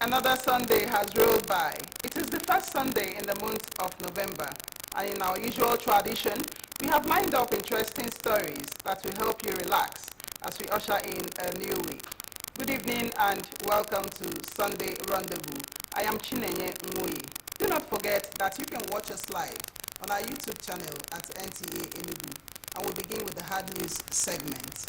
Another Sunday has rolled by. It is the first Sunday in the month of November, and in our usual tradition, we have lined up interesting stories that will help you relax as we usher in a new week. Good evening and welcome to Sunday Rendezvous. I am Chinenye Nwui. Do not forget that you can watch us live on our YouTube channel at NTA Enugu, and we'll begin with the hard news segment.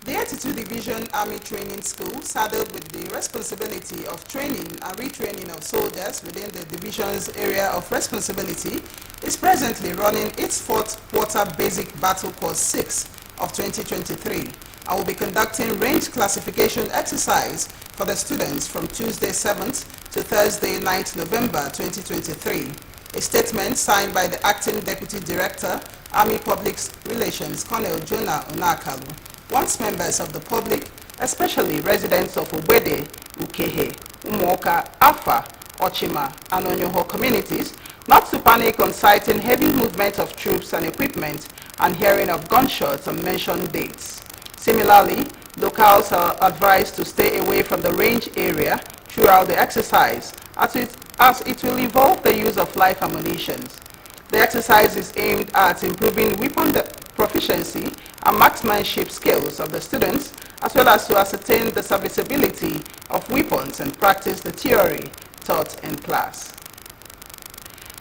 The 82 Division Army Training School, saddled with the responsibility of training and retraining of soldiers within the division's area of responsibility, is presently running its fourth quarter basic battle course 6 of 2023 and will be conducting range classification exercise for the students from Tuesday 7th to Thursday 9th November 2023. A statement signed by the Acting Deputy Director, Army Public Relations, Colonel Jonah Onakalu, wants members of the public, especially residents of Obede, Ukehe, Umuoka, Afa, Ochima, and Onyoho communities, not to panic on sighting heavy movement of troops and equipment and hearing of gunshots on mentioned dates. Similarly, locals are advised to stay away from the range area throughout the exercise, as it will involve the use of live ammunition. The exercise is aimed at improving weapon proficiency and marksmanship skills of the students, as well as to ascertain the serviceability of weapons and practice the theory taught in class.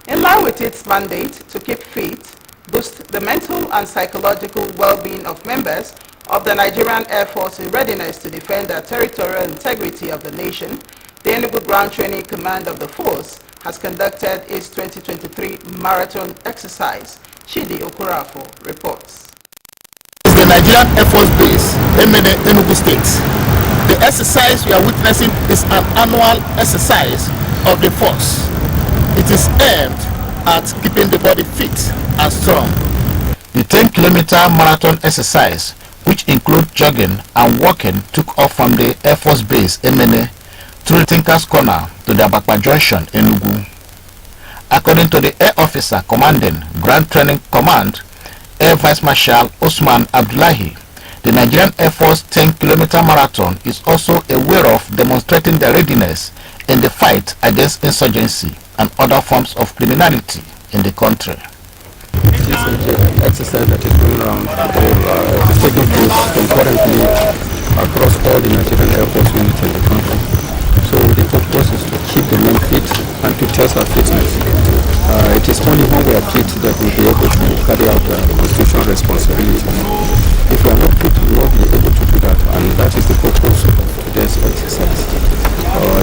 In line with its mandate to keep fit, boost the mental and psychological well-being of members of the Nigerian Air Force in readiness to defend the territorial integrity of the nation, the Enugu Ground Training Command of the force has conducted its 2023 marathon exercise. Chidi Okurafo reports. The Nigerian Air Force Base, Enugu State. The exercise we are witnessing is an annual exercise of the force. It is aimed at keeping the body fit and strong. The 10-kilometer marathon exercise, which includes jogging and walking, took off from the Air Force Base, Emene, through Tinker's Corner to the Abakpa Junction, Enugu. According to the Air Officer commanding Ground Training Command, Air Vice Marshal Osman Abdullahi, the Nigerian Air Force 10-kilometer marathon is also a way of demonstrating their readiness in the fight against insurgency and other forms of criminality in the country. This is an exercise that is going around is taking place concurrently across all the Nigerian Air Force units in the country. So the purpose is to keep the men fit and to test our fitness. It is only when we are fit that we'll be able to carry out constitutional responsibilities. If we are not fit, we will not be able to do that, and that is the purpose of today's exercise.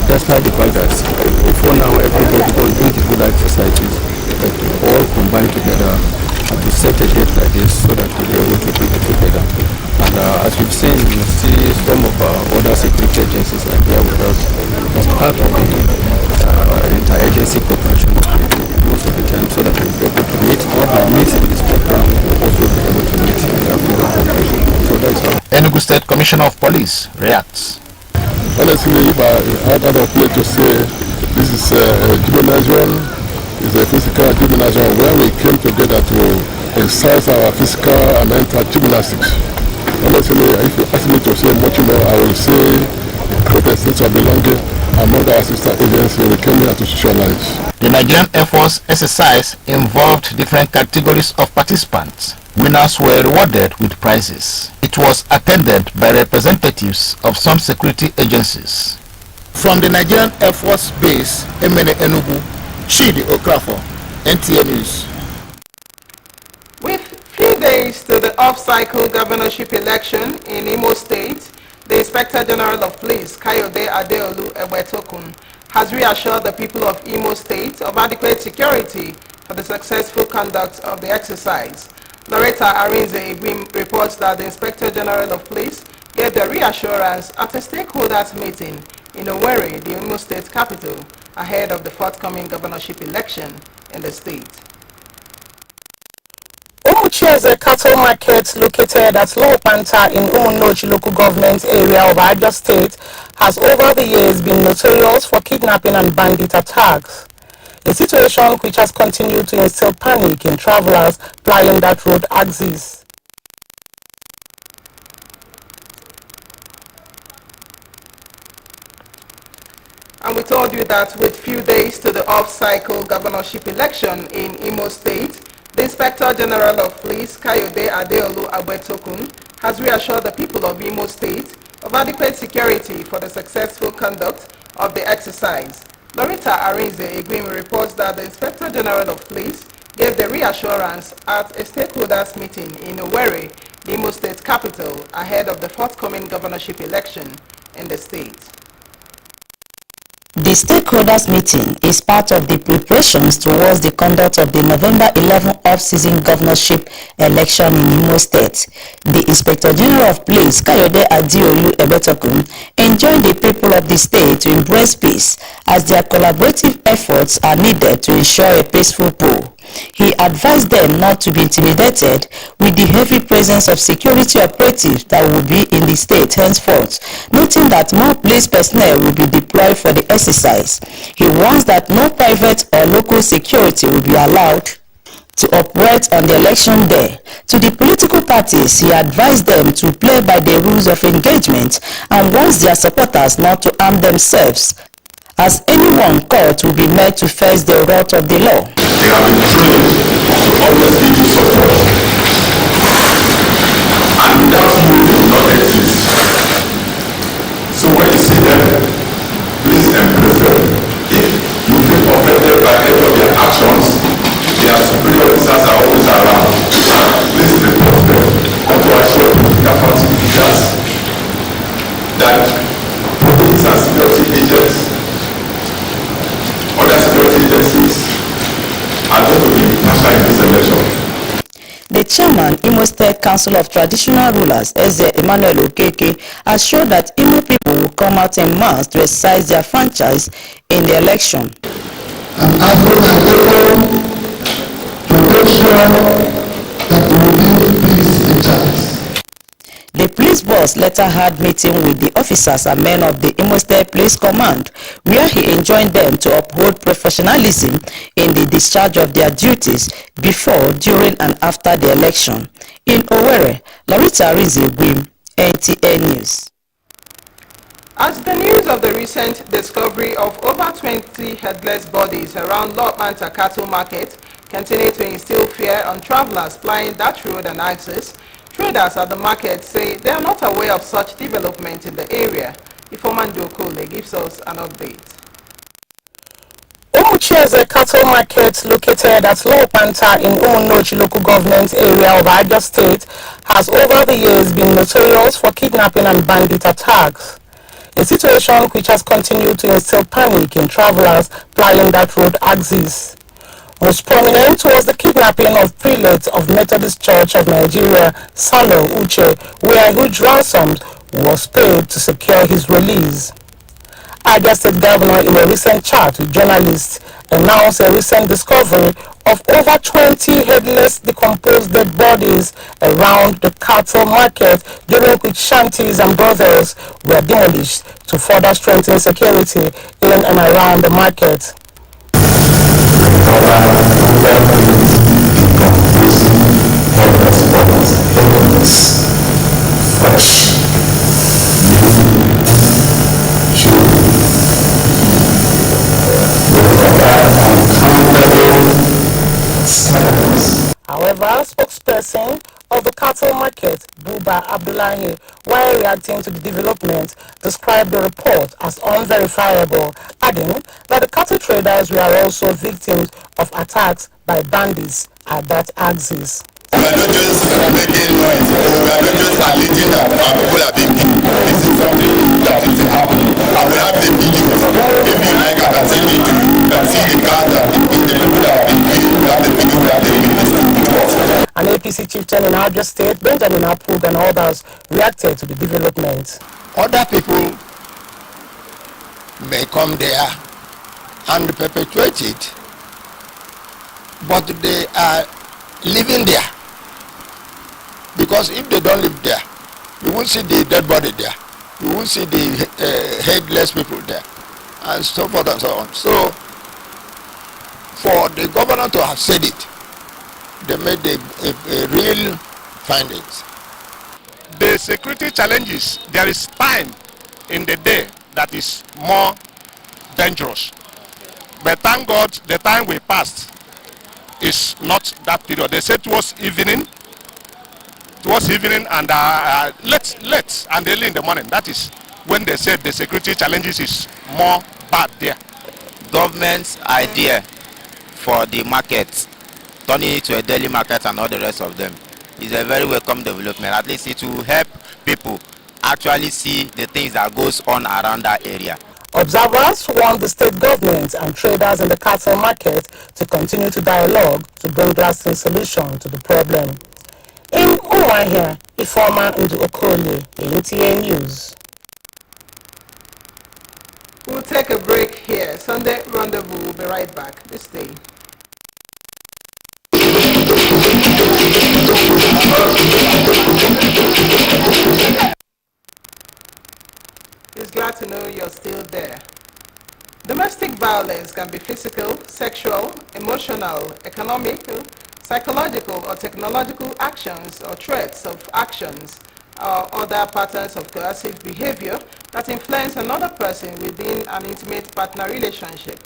Despite the fact that before now everybody on individual exercises, but we all combine together and we set a date like this so that we'll be able to do it together. And as we've seen, you see some of our other security agencies are here with us as part of the inter-agency cooperation most of the time, so that we'll be able to meet all our needs in this program, we'll also be able to meet the cooperation. So that's how. Enugu State Commissioner of Police reacts. Honestly, if I had other place to say, this is a gymnasium, it's a physical gymnasium where we came together to exercise our physical and mental gymnastics. Honestly, if you ask me to say much more, I will say the sense of belonging among our sister agencies we came here to socialize. The Nigerian Air Force exercise involved different categories of participants. Winners were rewarded with prizes. It was attended by representatives of some security agencies. From the Nigerian Air Force Base, Emene Enugu, Chidi Okurafo, NTA News. With few days to the off-cycle governorship election in Imo State, the Inspector General of Police, Kayode Adeolu Ebetokun, has reassured the people of Imo State of adequate security for the successful conduct of the exercise. Loretta Arinze Igwim reports that the Inspector General of Police gave the reassurance at a stakeholders meeting in Owerri, the Imo State capital, ahead of the forthcoming governorship election in the state. Umuchi is a cattle market located at Low Panta in Umunochi local government area of Abia State has over the years been notorious for kidnapping and bandit attacks. A situation which has continued to instill panic in travelers plying that road axis. And we told you that with few days to the off-cycle governorship election in Imo State, the Inspector General of Police, Kayode Adeolu Agbetokun, has reassured the people of Imo State of adequate security for the successful conduct of the exercise. Loretta Arinze Egwim reports that the Inspector General of Police gave the reassurance at a stakeholders meeting in Owerri, the Imo State capital, ahead of the forthcoming governorship election in the state. The stakeholders meeting is part of the preparations towards the conduct of the November 11 off-season governorship election in Imo State. The Inspector General of Police, Kayode Adeolu Agbetokun, enjoined the people of the state to embrace peace as their collaborative efforts are needed to ensure a peaceful poll. He advised them not to be intimidated with the heavy presence of security operatives that will be in the state henceforth, noting that more police personnel will be deployed for the exercise. He warns that no private or local security will be allowed to operate on the election day. To the political parties, he advised them to play by the rules of engagement and warns their supporters not to arm themselves, as anyone caught will be made to face the wrath of the law. They have been trained to always give you support, and without you they will not exist. So when you see them, please embrace them. If you feel offended by any of their actions, their superior officers are always around. Please report them. Want to assure political party leaders that police and security agents, other security agencies, are going to be impartial in this election. The chairman, Imo State Council of Traditional Rulers, Eze Emmanuel Okeke, assured that Imo people will come out en masse to exercise their franchise in the election. And asking the people to make sure that we will give peace a chance. The police boss later had meeting with the officers and men of the Imo State Police Command, where he enjoined them to uphold professionalism in the discharge of their duties before, during, and after the election. In Owerri, Loretta Arinze Egwim, NTA News. As the news of the recent discovery of over 20 headless bodies around Lopmanta cattle market continue to instill fear on travelers plying that road and access, traders at the market say they are not aware of such development in the area. Ifomando Okole gives us an update. Umuchi is a cattle market located at Lopmanta in Umunnochi local government area of Abia State has over the years been notorious for kidnapping and bandit attacks, a situation which has continued to instill panic in travelers plying that road axis. Most prominent was the kidnapping of prelate of Methodist Church of Nigeria, Salo Uche, where a huge ransom was paid to secure his release. Abia State Governor, in a recent chat with journalists, announced a recent discovery of over 20 headless, decomposed dead bodies around the cattle market, during which shanties and brothels were demolished to further strengthen security in and around the market. However, spokesperson of the cattle market, Buba Abdullahi, while reacting to the development, described the report as unverifiable, adding that the cattle traders were also victims of attacks by bandits at that axis. We are not just making noise, we are not just alleging that our people are being killed. This is something that is happening. And we have the videos. If you like, I can send it to you. You can see the cars that the people that have been killed, we have the videos that they released to us. An APC chieftain in Abia State, Benjamin Apug, and others reacted to the development. Other people may come there and perpetuate it, but they are living there. Because if they don't live there, you won't see the dead body there. You won't see the headless people there, and so forth and so on. So, for the governor to have said it, they made a real findings. The security challenges, there is time in the day that is more dangerous. But thank God the time we passed is not that period. They said towards evening and late and early in the morning. That is when they said the security challenges is more bad there. Government's idea for the market, turning it to a daily market and all the rest of them, is a very welcome development. At least it will help people actually see the things that goes on around that area. Observers want the state government and traders in the cattle market to continue to dialogue to bring lasting solution to the problem. In Umuahia, Ifeoma Ndu-Okoli, NTA News. We'll take a break here. Sunday Rendezvous will be right back. This day. It's glad to know you're still there. Domestic violence can be physical, sexual, emotional, economic, psychological or technological actions or threats of actions or other patterns of coercive behavior that influence another person within an intimate partner relationship.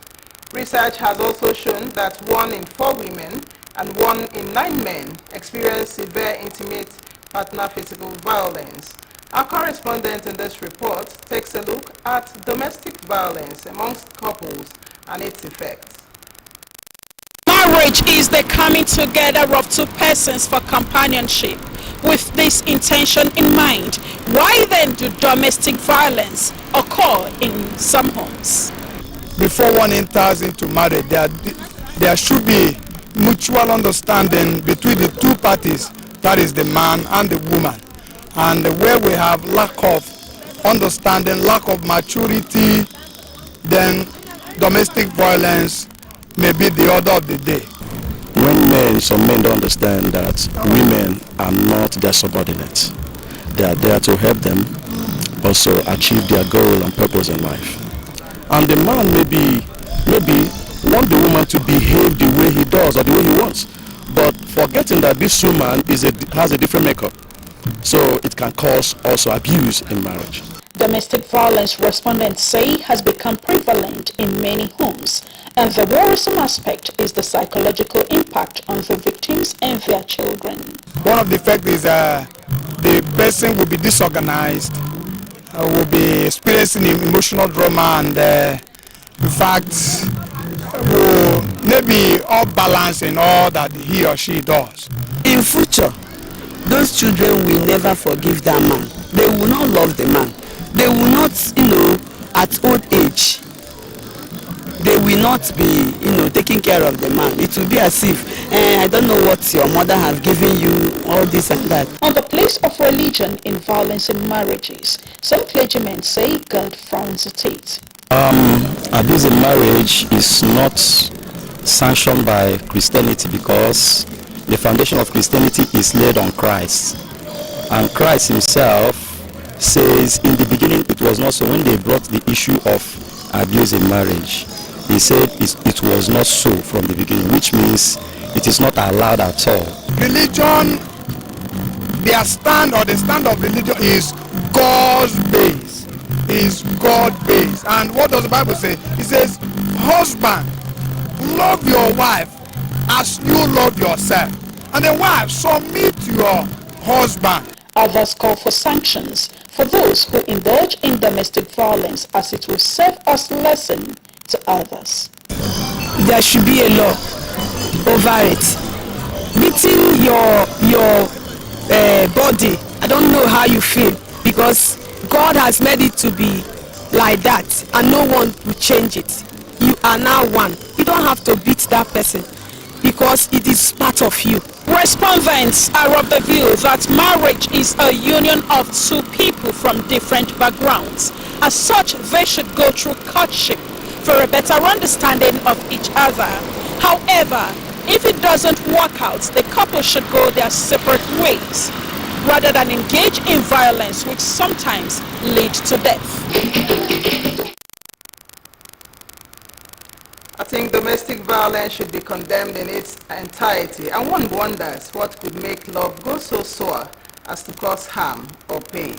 Research has also shown that 1 in 4 women and 1 in 9 men experience severe intimate partner physical violence. Our correspondent in this report takes a look at domestic violence amongst couples and its effects. Marriage is the coming together of two persons for companionship. With this intention in mind, why then do domestic violence occur in some homes? Before one enters into marriage, there should be mutual understanding between the two parties, that is the man and the woman. And where we have lack of understanding, lack of maturity, then domestic violence may be the order of the day. When some men don't understand that women are not their subordinates, they are there to help them also achieve their goal and purpose in life. And the man maybe want the woman to behave the way he does or the way he wants, but forgetting that this woman has a different makeup, so it can cause also abuse in marriage. Domestic violence, respondents say, has become prevalent in many homes, and the worrisome aspect is the psychological impact on the victims and their children. One of the effects is the person will be disorganized, will be experiencing emotional trauma, and in fact will maybe off balance in all that he or she does. In future, those children will never forgive that man. They will not love the man. They will not, at old age, they will not be, taking care of the man. It will be as if, I don't know what your mother has given you, all this and that. On the place of religion in violence in marriages, some clergymen say God frowns at it. Abuse in marriage is not sanctioned by Christianity because the foundation of Christianity is laid on Christ. And Christ himself says in the beginning it was not so. When they brought the issue of abuse in marriage, he said it was not so from the beginning, which means it is not allowed at all. Religion, their stand or the stand of religion is God's base, is God based. And what does the Bible say? It says, husband, love your wife as you love yourself, and the wife, submit to your husband. Others call for sanctions for those who indulge in domestic violence, as it will serve as lesson to others. There should be a law over it. Beating your body, I don't know how you feel, because God has made it to be like that, and no one will change it. You are now one. You don't have to beat that person, because it is part of you. Respondents are of the view that marriage is a union of two people from different backgrounds. As such, they should go through courtship for a better understanding of each other. However, if it doesn't work out, the couple should go their separate ways, rather than engage in violence, which sometimes leads to death. I think domestic violence should be condemned in its entirety, and one wonders what could make love go so sour as to cause harm or pain.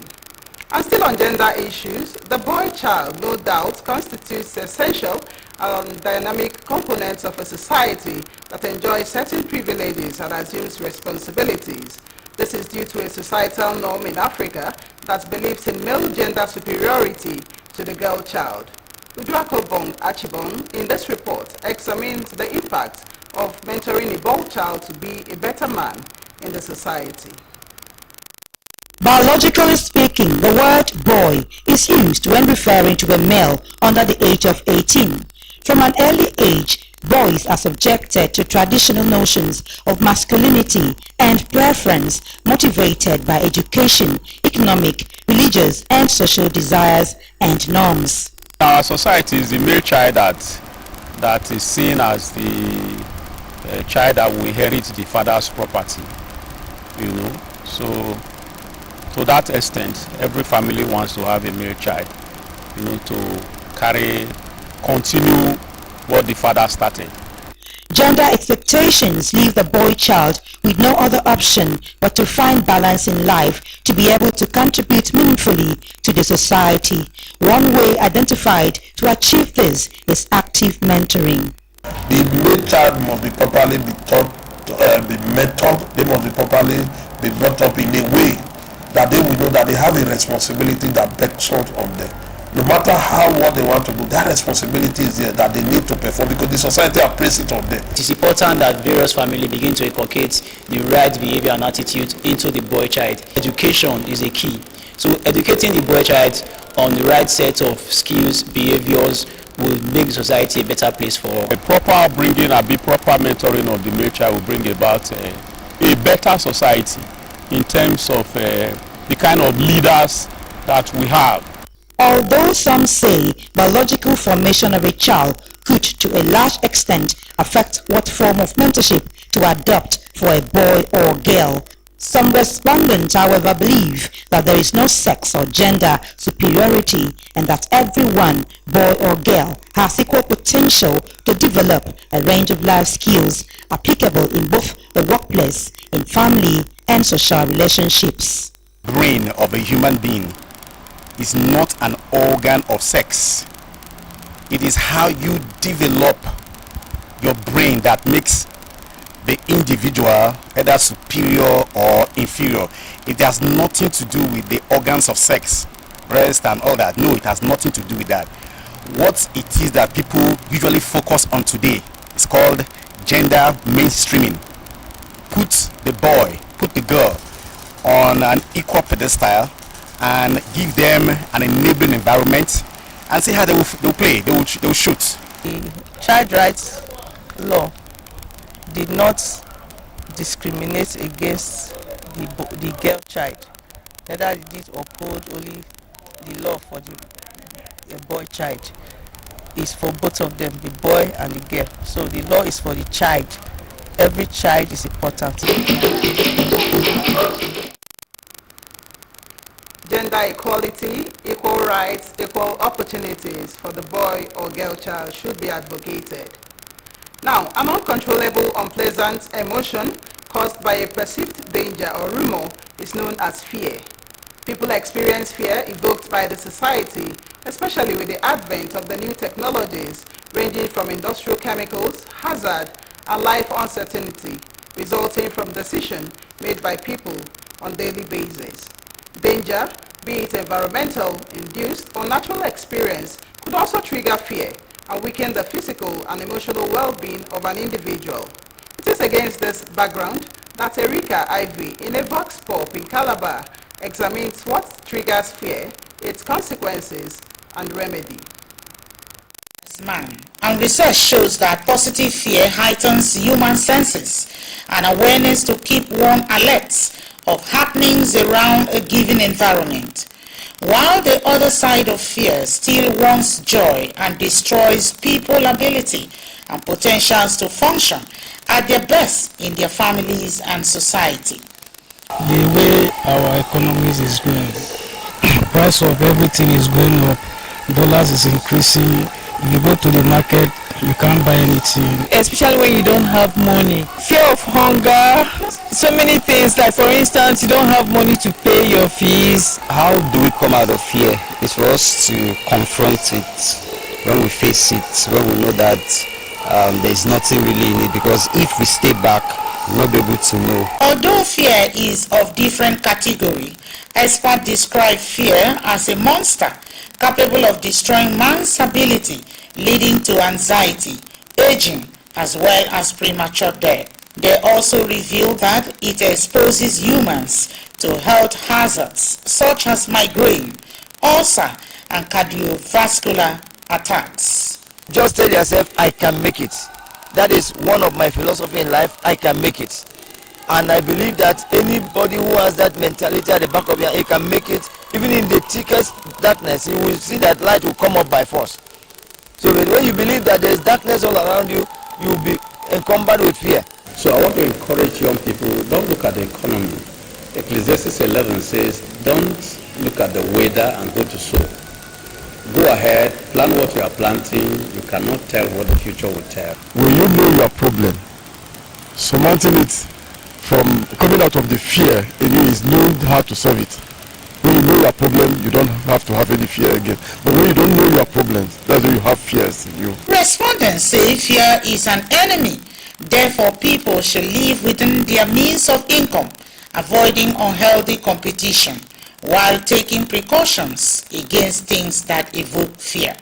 And still on gender issues, the boy child, no doubt, constitutes essential and dynamic components of a society that enjoys certain privileges and assumes responsibilities. This is due to a societal norm in Africa that believes in male gender superiority to the girl child. Uduakobong Achibong, in this report, examines the impact of mentoring a boy child to be a better man in the society. Biologically speaking, the word boy is used when referring to a male under the age of 18. From an early age, boys are subjected to traditional notions of masculinity and preference motivated by education, economic, religious, and social desires and norms. Our society is the male child that is seen as the child that will inherit the father's property, so to that extent, every family wants to have a male child, to continue what the father started. Gender expectations leave the boy child with no other option but to find balance in life to be able to contribute meaningfully to the society. One way identified to achieve this is active mentoring. The male child must be properly taught, be mentored. They must be properly brought up in a way that they will know that they have a responsibility that beckons on them. No matter what they want to do, that responsibility is there that they need to perform because the society has placed it on them. It is important that various families begin to inculcate the right behavior and attitude into the boy child. Education is a key. So educating the boy child on the right set of skills, behaviors will make the society a better place for all. A proper mentoring of the male child will bring about a better society in terms of the kind of leaders that we have. Although some say biological formation of a child could to a large extent affect what form of mentorship to adopt for a boy or girl, some respondents, however, believe that there is no sex or gender superiority and that everyone, boy or girl, has equal potential to develop a range of life skills applicable in both the workplace, in family, and social relationships. The brain of a human being is not an organ of sex. It is how you develop your brain that makes the individual either superior or inferior. It has nothing to do with the organs of sex, breast and all that. No, it has nothing to do with that. What it is that people usually focus on today is called gender mainstreaming. Put the boy, put the girl on an equal pedestal and give them an enabling environment and see how they will play, they will shoot. The child rights law did not discriminate against the girl child. Neither did it uphold only the law for the boy child. It's for both of them, the boy and the girl. So the law is for the child. Every child is important. Gender equality, equal rights, equal opportunities for the boy or girl child should be advocated. Now, an uncontrollable, unpleasant emotion caused by a perceived danger or rumor is known as fear. People experience fear evoked by the society, especially with the advent of the new technologies ranging from industrial chemicals, hazard, and life uncertainty, resulting from decisions made by people on a daily basis. Danger, be it environmental, induced, or natural experience, could also trigger fear and weaken the physical and emotional well-being of an individual. It is against this background that Erika Ivy, in a vox pop in Calabar, examines what triggers fear, its consequences, and remedy. Man. And research shows that positive fear heightens human senses and awareness to keep one alert of happenings around a given environment, while the other side of fear still wants joy and destroys people's ability and potentials to function at their best in their families and society. The way our economies is going, price of everything is going up, dollars is increasing. You go to the market, you can't buy anything. Especially when you don't have money. Fear of hunger, so many things, like for instance, you don't have money to pay your fees. How do we come out of fear? It's for us to confront it when we face it, when we know that there's nothing really in it, because if we stay back, we'll not be able to know. Although fear is of different category, experts describe fear as a monster capable of destroying man's ability, leading to anxiety, aging, as well as premature death. They also reveal that it exposes humans to health hazards such as migraine, ulcer, and cardiovascular attacks. Just tell yourself, I can make it. That is one of my philosophy in life. I can make it. And I believe that anybody who has that mentality at the back of your head, he can make it. Even in the thickest darkness, you will see that light will come up by force. So when you believe that there is darkness all around you, you will be encumbered with fear. So I want to encourage young people, don't look at the economy. Ecclesiastes 11 says, don't look at the weather and go to sow. Go ahead, plan what you are planting. You cannot tell what the future will tell. When you know your problem, surmounting it from coming out of the fear in you is knowing how to solve it. When you know your problem, you don't have to have any fear again. But when you don't know your problems, that's when you have fears in you. Respondents say fear is an enemy. Therefore, people should live within their means of income, avoiding unhealthy competition, while taking precautions against things that evoke fear.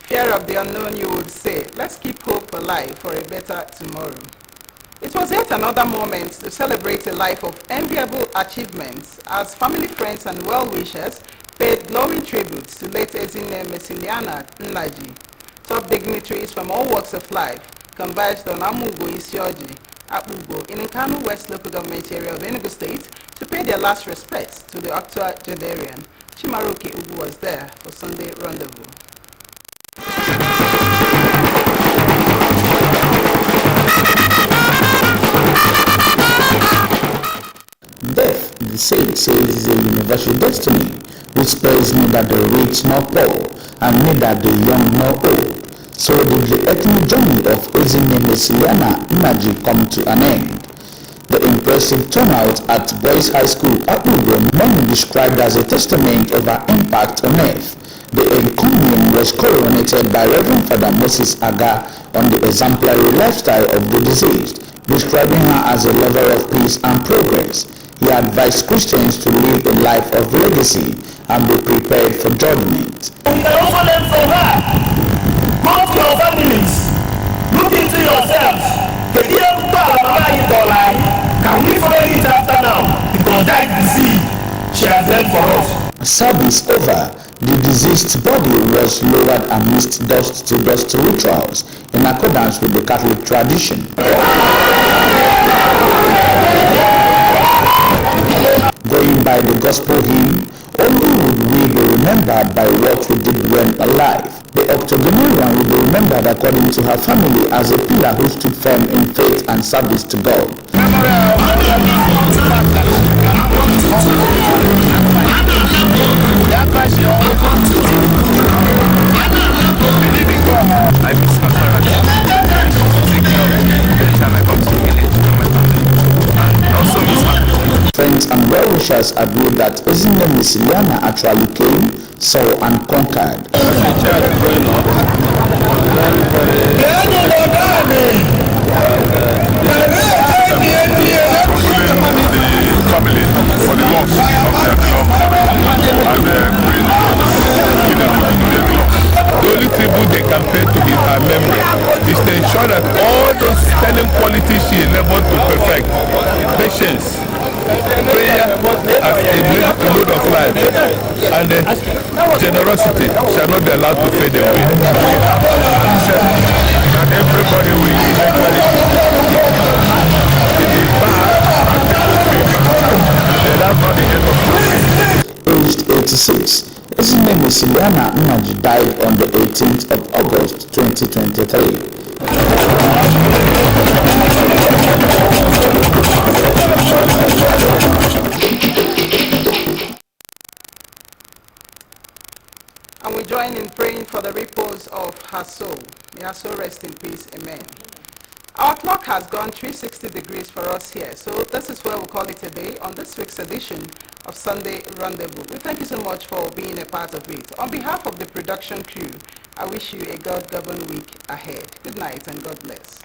Fear of the unknown, you would say. Let's keep hope alive for a better tomorrow. It was yet another moment to celebrate a life of enviable achievements as family, friends, and well-wishers paid glowing tributes to late Ezinne Mesiliana Nnaji. Top dignitaries from all walks of life converged on Amugo Isioji, Apugo, in Nkanu West local government area of Enugu State to pay their last respects to the octogenarian. Chimaroke Ugu was there for Sunday Rendezvous. Death, the sage says, is a universal destiny, which spells neither the rich nor poor, and neither the young nor old. So did the ethnic journey of Ezinne Mesiliana Nnaji come to an end. The impressive turnout at Boys High School, Apugo, many described as a testament of her impact on earth. The encomium was coronated by Reverend Father Moses Aga on the exemplary lifestyle of the deceased, describing her as a lover of peace and progress. He advised Christians to live a life of legacy and be prepared for judgment. We can also learn from her. Go to your families. Look into yourselves. Can we follow it after now? Because that is the seed she has left for us. Service over. The deceased's body was lowered amidst dust-to-dust rituals in accordance with the Catholic tradition. Going by the gospel hymn, only would we be remembered by what we did when alive. The octogenarian will be remembered according to her family as a pillar who stood firm in faith and service to God. I miss my parents. Take care of them every time I come to village with my family. And I also miss my people. Friends and well-wishers agree that Ezinne Mesiliana actually came, saw and conquered. As a child growing up, Family for the loss of their beloved and The only tribute they can pay to her memory is to ensure that all those sterling qualities she endeavored to perfect, patience, prayer as a mode of life, and generosity shall not be allowed to fade away. and everybody will eventually be bad and that's not the end of story. Aged 86, Ezinne Mesiliana Nnaji died on the 18th of August 2023. And we join in praying for the repose of her soul. May her soul rest in peace. Amen. Our clock has gone 360 degrees for us here, so this is where we'll call it a day on this week's edition of Sunday Rendezvous. We thank you so much for being a part of it. On behalf of the production crew, I wish you a God-governed week ahead. Good night and God bless.